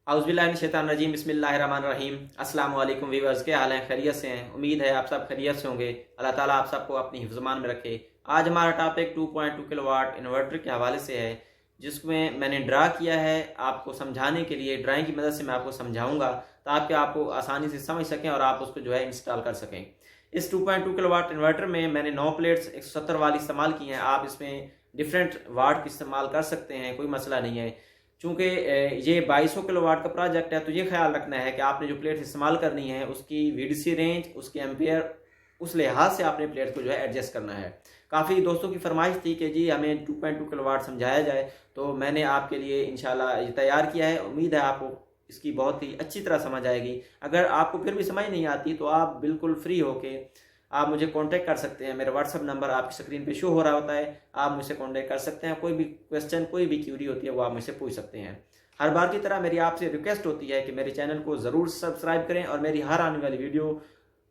औज़ुबिल्लाहिमिनश्शैतानिर्रजीम बिस्मिल्लाहिर्रहमानिर्रहीम। अस्सलाम वालेकुम व्यूअर्स, के हाल हैं? खैरियत से हैं? उम्मीद है आप सब खैरियत से होंगे। अल्लाह ताला आप सबको अपनी हिफ्ज़-मान में रखे। आज हमारा टॉपिक 2.2 किलोवाट इन्वर्टर के हवाले से है, जिसमें मैंने ड्रा किया है। आपको समझाने के लिए ड्राइंग की मदद से मैं आपको समझाऊंगा ताकि आपको आसानी से समझ सकें और आप उसको जो है इंस्टॉल कर सकें। इस 2.2 किलोवाट इन्वर्टर में मैंने 9 प्लेट्स 170 वाली इस्तेमाल की हैं। आप इसमें डिफरेंट वाट की इस्तेमाल कर सकते हैं, कोई मसला नहीं है। चूँकि ये 2200 किलोवाट का प्रोजेक्ट है, तो ये ख्याल रखना है कि आपने जो प्लेट इस्तेमाल करनी है उसकी वीडीसी रेंज, उसके एम्पेयर, उस लिहाज से आपने प्लेट को जो है एडजस्ट करना है। काफ़ी दोस्तों की फरमाइश थी कि जी हमें 2.2 किलोवाट समझाया जाए, तो मैंने आपके लिए इंशाल्लाह ये तैयार किया है। उम्मीद है आपको इसकी बहुत ही अच्छी तरह समझ आएगी। अगर आपको फिर भी समझ नहीं आती तो आप बिल्कुल फ्री होके आप मुझे कांटेक्ट कर सकते हैं। मेरा व्हाट्सअप नंबर आपकी स्क्रीन पे शो हो रहा होता है, आप मुझसे कांटेक्ट कर सकते हैं। कोई भी क्वेश्चन, कोई भी क्यूरी होती है वो आप मुझसे पूछ सकते हैं। हर बार की तरह मेरी आपसे रिक्वेस्ट होती है कि मेरे चैनल को ज़रूर सब्सक्राइब करें और मेरी हर आने वाली वीडियो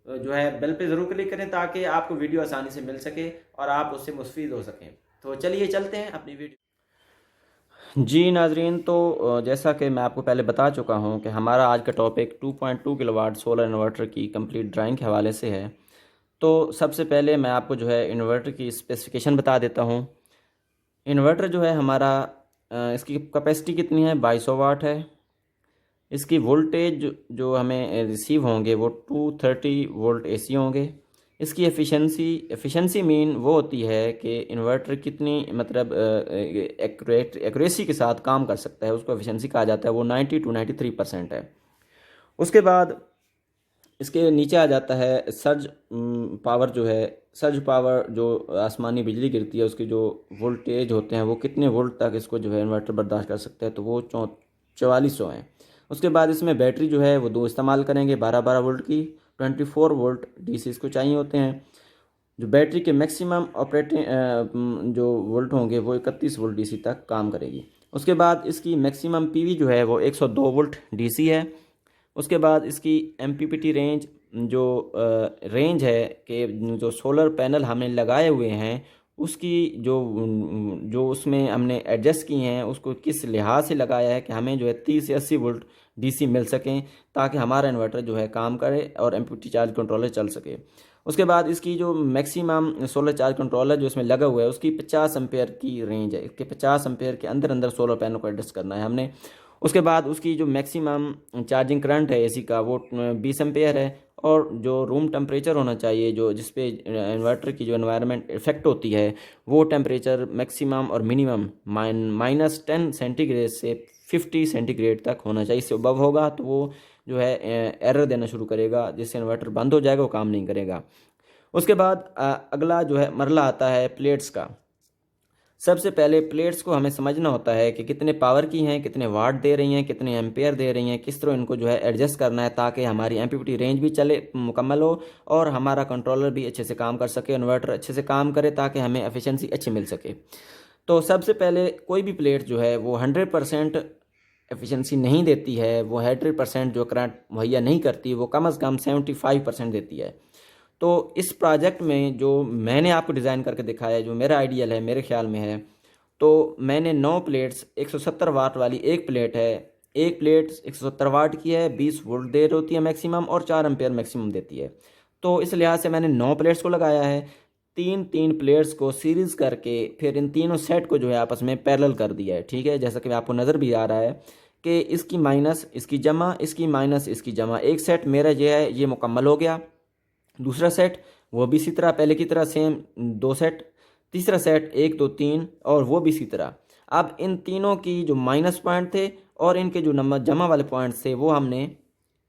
जो है बेल पे ज़रूर क्लिक करें ताकि आपको वीडियो आसानी से मिल सके और आप उससे मुस्तफ़ीद हो सकें। तो चलिए चलते हैं अपनी वीडियो। जी नाजरीन, तो जैसा कि मैं आपको पहले बता चुका हूं कि हमारा आज का टॉपिक 2.2 किलोवाट सोलर इन्वर्टर की कंप्लीट ड्राइंग के हवाले से है। तो सबसे पहले मैं आपको जो है इन्वर्टर की स्पेसिफिकेशन बता देता हूँ। इन्वर्टर जो है हमारा इसकी कैपेसिटी कितनी है, 2200 वाट है। इसकी वोल्टेज जो हमें रिसीव होंगे वो 230 वोल्ट एसी होंगे। इसकी एफिशिएंसी मीन वो होती है कि इन्वर्टर कितनी मतलब एक्यूरेसी के साथ काम कर सकता है, उसको एफिशिएंसी कहा जाता है। वो 90 to 93% है। उसके बाद इसके नीचे आ जाता है सर्ज पावर। जो है सर्ज पावर, जो आसमानी बिजली गिरती है उसके जो वोल्टेज होते हैं वो कितने वोल्ट तक इसको जो है इन्वर्टर बर्दाश्त कर सकता है, तो वो 4400 हैं। उसके बाद इसमें बैटरी जो है वो दो इस्तेमाल करेंगे 12-12 वोल्ट की। 24 वोल्ट डीसी इसको चाहिए होते हैं। जो बैटरी के मैक्सिमम ऑपरेटिंग जो वोल्ट होंगे वो 31 वोल्ट डीसी तक काम करेगी। उसके बाद इसकी मैक्सिमम पीवी जो है वो 102 वोल्ट डीसी है। उसके बाद इसकी एमपीपीटी रेंज, जो रेंज है कि जो सोलर पैनल हमने लगाए हुए हैं उसकी जो जो उसमें हमने एडजस्ट की हैं उसको किस लिहाज से लगाया है कि हमें जो है 30 से 80 वोल्ट डीसी मिल सकें ताकि हमारा इन्वर्टर जो है काम करे और एमपीपीटी चार्ज कंट्रोलर चल सके। उसके बाद इसकी जो मैक्सिमम सोलर चार्ज कंट्रोलर जो इसमें लगा हुआ है उसकी 50 एम्पेयर की रेंज है। इसके 50 एम्पेयर के अंदर अंदर सोलर पैनल को एडजस्ट करना है हमने। उसके बाद उसकी जो मैक्सिमम चार्जिंग करंट है एसी का वो 20 एम्पेयर है। और जो रूम टेम्परेचर होना चाहिए, जो जिस पे इन्वर्टर की जो एनवायरनमेंट इफेक्ट होती है, वो टेम्परेचर मैक्सिमम और मिनिमम -10 सेंटीग्रेड से 50 सेंटीग्रेड तक होना चाहिए। इससे अबव होगा तो वो जो है एरर देना शुरू करेगा, जिससे इन्वर्टर बंद हो जाएगा, वो काम नहीं करेगा। उसके बाद अगला जो है मरला आता है प्लेट्स का। सबसे पहले प्लेट्स को हमें समझना होता है कि कितने पावर की हैं, कितने वाट दे रही हैं, कितने एम्पेयर दे रही हैं, किस तरह इनको जो है एडजस्ट करना है ताकि हमारी एमपीपीटी रेंज भी चले मुकम्मल हो और हमारा कंट्रोलर भी अच्छे से काम कर सके, इन्वर्टर अच्छे से काम करे ताकि हमें एफिशिएंसी अच्छी मिल सके। तो सबसे पहले कोई भी प्लेट जो है वो 100% एफिशिएंसी नहीं देती है, वो 100% जो करंट मुहैया नहीं करती, वो कम अज़ कम 75% देती है। तो इस प्रोजेक्ट में जो मैंने आपको डिज़ाइन करके दिखाया है, जो मेरा आइडियल है, मेरे ख्याल में है, तो मैंने 9 प्लेट्स 170 वाट वाली एक प्लेट है। एक प्लेट 170 वाट की है, 20 वोल्ट दे रही होती है मैक्सिमम और 4 एम्पेयर मैक्सिमम देती है। तो इस लिहाज से मैंने 9 प्लेट्स को लगाया है। तीन तीन प्लेट्स को सीरीज़ करके फिर इन तीनों सेट को जो है आपस में पैरेलल कर दिया है। ठीक है, जैसा कि आपको नज़र भी आ रहा है कि इसकी माइनस इसकी जमा, इसकी माइनस इसकी जमा। एक सेट मेरा जो है ये मुकम्मल हो गया। दूसरा सेट वो भी इसी तरह पहले की तरह सेम 2 सेट। तीसरा सेट 1 2 3 और वो भी इसी तरह। अब इन तीनों की जो माइनस पॉइंट थे और इनके जो नंबर जमा वाले पॉइंट्स थे वो हमने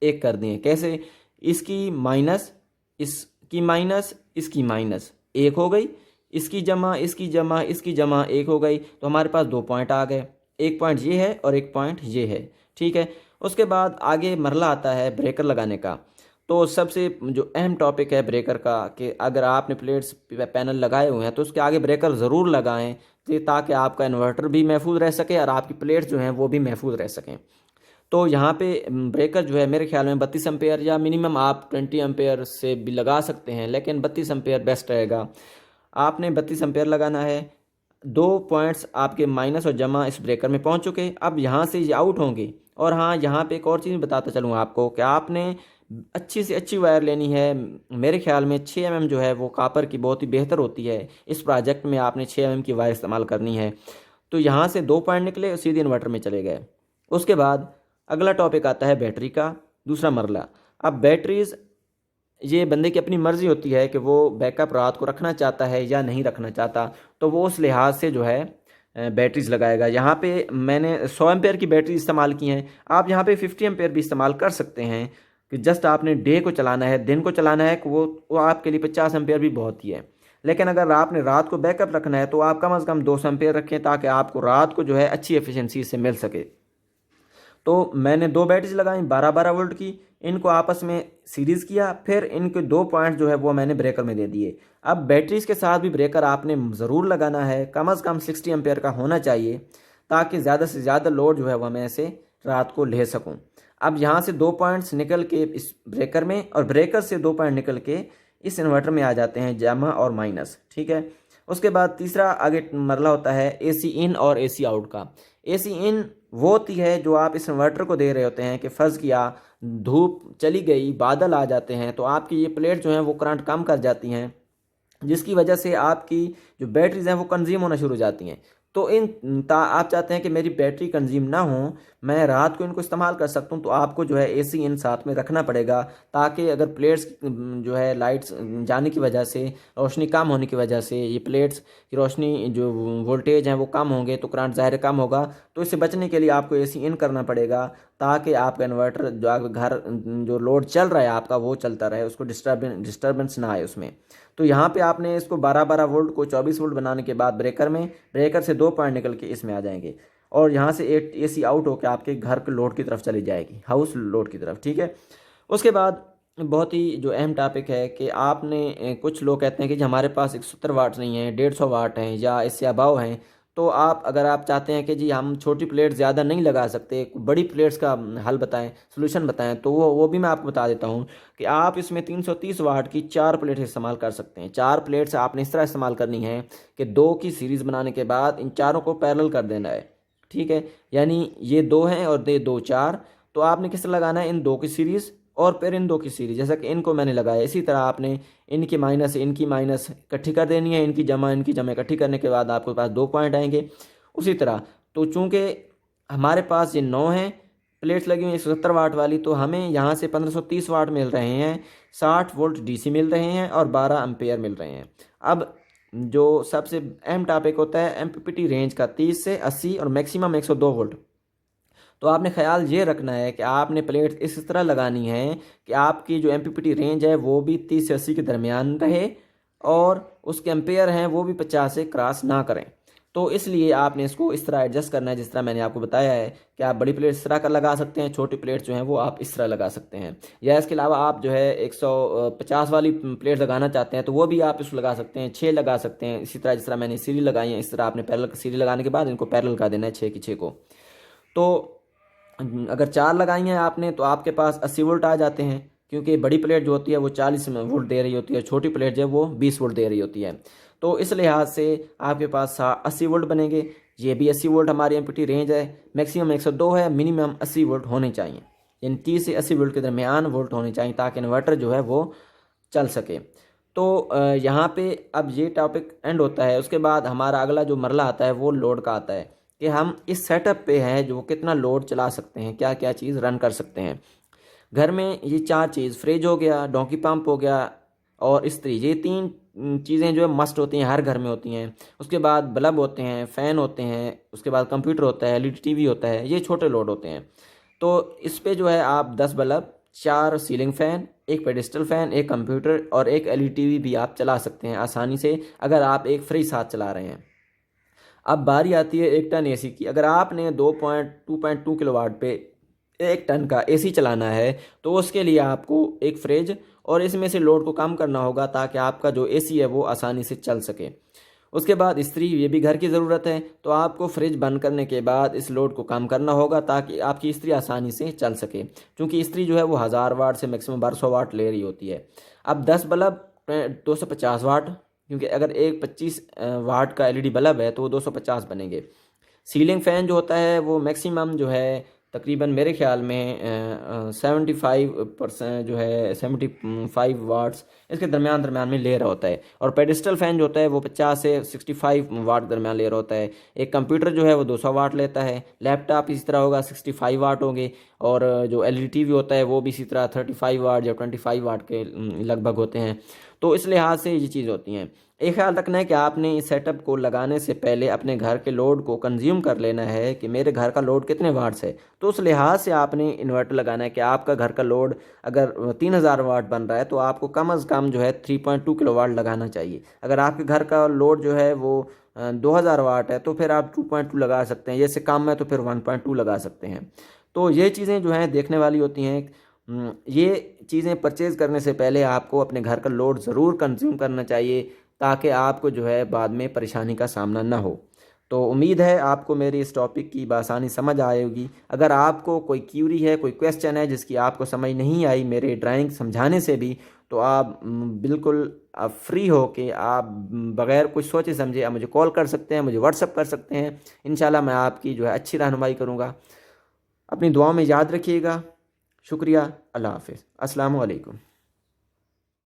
एक कर दिए। कैसे? इसकी माइनस, इसकी माइनस, इसकी माइनस एक हो गई, इसकी जमा, इसकी जमा, इसकी जमा एक हो गई। तो हमारे पास 2 पॉइंट आ गए। एक पॉइंट ये है और एक पॉइंट ये है। ठीक है। उसके बाद आगे मरला आता है ब्रेकर लगाने का। तो सबसे जो अहम टॉपिक है ब्रेकर का कि अगर आपने प्लेट्स पैनल लगाए हुए हैं तो उसके आगे ब्रेकर ज़रूर लगाएं ताकि आपका इन्वर्टर भी महफूज रह सके और आपकी प्लेट्स जो हैं वो भी महफूज रह सकें। तो यहाँ पे ब्रेकर जो है मेरे ख्याल में 32 एम्पेयर या मिनिमम आप 20 एम्पेयर से भी लगा सकते हैं, लेकिन 32 एम्पेयर बेस्ट रहेगा। आपने 32 एम्पेयर लगाना है। 2 पॉइंट्स आपके माइनस और जमा इस ब्रेकर में पहुँच चुके। अब यहाँ से ये आउट होंगे और हाँ, यहाँ पे एक और चीज़ बताता चलूँ आपको कि आपने अच्छी से अच्छी वायर लेनी है। मेरे ख्याल में 6 mm जो है वो कापर की बहुत ही बेहतर होती है। इस प्रोजेक्ट में आपने 6 mm की वायर इस्तेमाल करनी है। तो यहाँ से 2 पॉइंट निकले और सीधे इन्वर्टर में चले गए। उसके बाद अगला टॉपिक आता है बैटरी का, दूसरा मरला। अब बैटरीज, ये बंदे की अपनी मर्जी होती है कि वो बैकअप रात को रखना चाहता है या नहीं रखना चाहता, तो वो उस लिहाज से जो है बैटरीज लगाएगा। यहाँ पे मैंने 100 एम्पेयर की बैटरी इस्तेमाल की हैं। आप यहाँ पे 50 एम्पेयर भी इस्तेमाल कर सकते हैं कि जस्ट आपने डे को चलाना है, दिन को चलाना है, कि वो आपके लिए 50 एम्पेयर भी बहुत ही है। लेकिन अगर आपने रात को बैकअप रखना है तो आप कम से कम 200 एम्पेयर रखें ताकि आपको रात को जो है अच्छी एफिशिएंसी से मिल सके। तो मैंने 2 बैटरीज लगाई 12-12 वोल्ट की, इनको आपस में सीरीज़ किया, फिर इनके 2 पॉइंट जो है वो मैंने ब्रेकर में दे दिए। अब बैटरीज के साथ भी ब्रेकर आपने ज़रूर लगाना है, कम से कम 60 एम्पेयर का होना चाहिए ताकि ज़्यादा से ज़्यादा लोड जो है वो मैं ऐसे रात को ले सकूं। अब यहाँ से 2 पॉइंट्स निकल के इस ब्रेकर में और ब्रेकर से 2 पॉइंट निकल के इस इन्वर्टर में आ जाते हैं, जामा और माइनस, ठीक है। उसके बाद तीसरा आगे मरला होता है AC इन और AC आउट का। AC इन वो होती है जो आप इस इन्वर्टर को दे रहे होते हैं कि फ़र्ज़ किया धूप चली गई, बादल आ जाते हैं, तो आपकी ये प्लेट जो हैं वो करंट कम कर जाती हैं, जिसकी वजह से आपकी जो बैटरीज हैं वो कंज्यूम होना शुरू हो जाती हैं। तो आप चाहते हैं कि मेरी बैटरी कंज्यूम ना हो, मैं रात को इनको इस्तेमाल कर सकता हूँ, तो आपको जो है AC इन साथ में रखना पड़ेगा ताकि अगर प्लेट्स जो है लाइट्स जाने की वजह से, रोशनी कम होने की वजह से, ये प्लेट्स की रोशनी जो वोल्टेज हैं वो कम होंगे तो करंट ज़ाहिर कम होगा। तो इससे बचने के लिए आपको AC इन करना पड़ेगा ताकि आपका इन्वर्टर जो आपके घर जो लोड चल रहा है आपका वो चलता रहे, उसको डिस्टर्बेंस ना आए उसमें। तो यहाँ पे आपने इसको 12-12 वोल्ट को 24 वोल्ट बनाने के बाद ब्रेकर से 2 पॉइंट निकल के इसमें आ जाएंगे और यहाँ से एक AC आउट होकर आपके घर के लोड की तरफ चली जाएगी, हाउस लोड की तरफ, ठीक है। उसके बाद बहुत ही जो अहम टॉपिक है कि आपने, कुछ लोग कहते हैं कि जी हमारे पास 170 वाट नहीं है, 150 वाट हैं या इससे अबाव हैं, तो अगर आप चाहते हैं कि जी हम छोटी प्लेट ज़्यादा नहीं लगा सकते, बड़ी प्लेट्स का हल बताएं, सोल्यूशन बताएं, तो वो भी मैं आपको बता देता हूं कि आप इसमें 330 वाट की 4 प्लेट इस्तेमाल कर सकते हैं। 4 प्लेट्स आपने इस तरह इस्तेमाल करनी है कि 2 की सीरीज़ बनाने के बाद इन चारों को पैरेलल कर देना है, ठीक है। यानी ये 2 हैं और ये 2 4, तो आपने किस तरह लगाना है, इन 2 की सीरीज़ और फिर इन 2 की सीरीज़, जैसा कि इनको मैंने लगाया, इसी तरह आपने इनकी माइनस इकट्ठी कर देनी है, इनकी जमा इकट्ठी करने के बाद आपके पास 2 पॉइंट आएंगे। उसी तरह तो चूँकि हमारे पास ये 9 हैं प्लेट्स लगी हुई 170 वाट वाली, तो हमें यहाँ से 1530 वाट मिल रहे हैं, 60 वोल्ट DC मिल रहे हैं और 12 एम्पेयर मिल रहे हैं। अब जो सबसे अहम टॉपिक होता है MPPT रेंज का 30 से 80 और मैक्सिमम 102 वोल्ट। तो आपने ख्याल ये रखना है कि आपने प्लेट इस तरह लगानी है कि आपकी जो MPPT रेंज है वो भी 30 से 80 के दरमियान रहे और उसके एम्पेयर हैं वो भी 50 से क्रॉस ना करें। तो इसलिए आपने इसको इस तरह एडजस्ट करना है जिस तरह मैंने आपको बताया है कि आप बड़ी प्लेट इस तरह का लगा सकते हैं, छोटी प्लेट जो हैं वो आप इस तरह लगा सकते हैं, या इसके अलावा आप जो है 150 वाली प्लेट लगाना चाहते हैं तो वो भी आप इसको लगा सकते हैं, 6 लगा सकते हैं। इसी तरह जिस तरह मैंने सीरी लगाई है इस तरह आपने पैरेलल सीरी लगाने के बाद इनको पैरेलल कर देना है 6 की 6 को। तो अगर 4 लगाई हैं आपने तो आपके पास 80 वोल्ट आ जाते हैं, क्योंकि बड़ी प्लेट जो होती है वो 40 वोल्ट दे रही होती है, छोटी प्लेट जो है वो 20 वोल्ट दे रही होती है। तो इस लिहाज से आपके पास 80 वोल्ट बनेंगे। ये भी 80 वोल्ट हमारी MPPT रेंज है, मैक्सिमम 102 है, मिनिमम 80 वोल्ट होने चाहिए, यानी 30 से 80 वोल्ट के दरमियान वोल्ट होने चाहिए ताकि इन्वर्टर जो है वो चल सके। तो यहाँ पे अब ये टॉपिक एंड होता है। उसके बाद हमारा अगला जो मरला आता है वो लोड का आता है कि हम इस सेटअप पे हैं जो कितना लोड चला सकते हैं, क्या क्या चीज़ रन कर सकते हैं घर में। ये 4 चीज़, फ्रिज हो गया, डोंकी पंप हो गया और इस्त्री, ये 3 चीज़ें जो है मस्ट होती हैं, हर घर में होती हैं। उसके बाद बल्ब होते हैं, फ़ैन होते हैं, उसके बाद कंप्यूटर होता है, LED TV होता है, ये छोटे लोड होते हैं। तो इस पे जो है आप 10 bulb, 4 ceiling fan, 1 pedestal fan, 1 computer और 1 LED TV भी आप चला सकते हैं आसानी से अगर आप एक फ्रिज साथ चला रहे हैं। अब बारी आती है 1 टन AC की। अगर आपने 2.2 किलोवाट पे 1 टन का AC चलाना है तो उसके लिए आपको एक फ्रिज और इसमें से लोड को कम करना होगा ताकि आपका जो AC है वो आसानी से चल सके। उसके बाद इस्त्री, ये भी घर की ज़रूरत है, तो आपको फ्रिज बंद करने के बाद इस लोड को कम करना होगा ताकि आपकी इस्त्री आसानी से चल सके, क्योंकि इस्त्री जो है वो 1000 वाट से मैक्सिमम 1200 वाट ले रही होती है। अब 10 बल्ब 250 वाट, क्योंकि अगर एक 25 वाट का LED बल्ब है तो वो 250 बनेंगे। सीलिंग फ़ैन जो होता है वो मैक्सिमम जो है तकरीबन मेरे ख्याल में 75% जो है 75 वाट्स इसके दरमियान में ले रहा होता है। और पेडिस्टल फ़ैन जो होता है वो 50 से 65 वाट दरमियान ले रहा होता है। एक कंप्यूटर जो है वो 200 वाट लेता है, लैपटॉप इसी तरह होगा 65 वाट होंगे, और जो एलईडी टीवी होता है वो भी इसी तरह 35 वाट या 25 वाट के लगभग होते हैं। तो इस लिहाज से ये चीज़ होती हैं। एक ख्याल रखना है कि आपने इस सेटअप को लगाने से पहले अपने घर के लोड को कंज्यूम कर लेना है कि मेरे घर का लोड कितने वाट्स है। तो उस लिहाज से आपने इन्वर्टर लगाना है कि आपका घर का लोड अगर 3000 वाट बन रहा है तो आपको कम से कम जो है 3.2 किलोवाट लगाना चाहिए। अगर आपके घर का लोड जो है वो 2000 वाट है तो फिर आप 2.2 लगा सकते हैं, जैसे कम है तो फिर 1.2 लगा सकते हैं। तो ये चीज़ें जो हैं देखने वाली होती हैं। ये चीज़ें परचेज़ करने से पहले आपको अपने घर का लोड ज़रूर कंज्यूम करना चाहिए ताकि आपको जो है बाद में परेशानी का सामना ना हो। तो उम्मीद है आपको मेरी इस टॉपिक की बासानी समझ आएगी। अगर आपको कोई क्यूरी है, कोई क्वेश्चन है जिसकी आपको समझ नहीं आई मेरे ड्राइंग समझाने से भी, तो आप बिल्कुल आप फ्री हो के आप बग़ैर कुछ सोचे समझे आप मुझे कॉल कर सकते हैं, मुझे व्हाट्सअप कर सकते हैं। इंशाल्लाह मैं आपकी जो है अच्छी रहनुमाई करूँगा। अपनी दुआओं में याद रखिएगा। शुक्रिया। अल्लाह हाफ़िज़। अस्सलामु अलैकुम।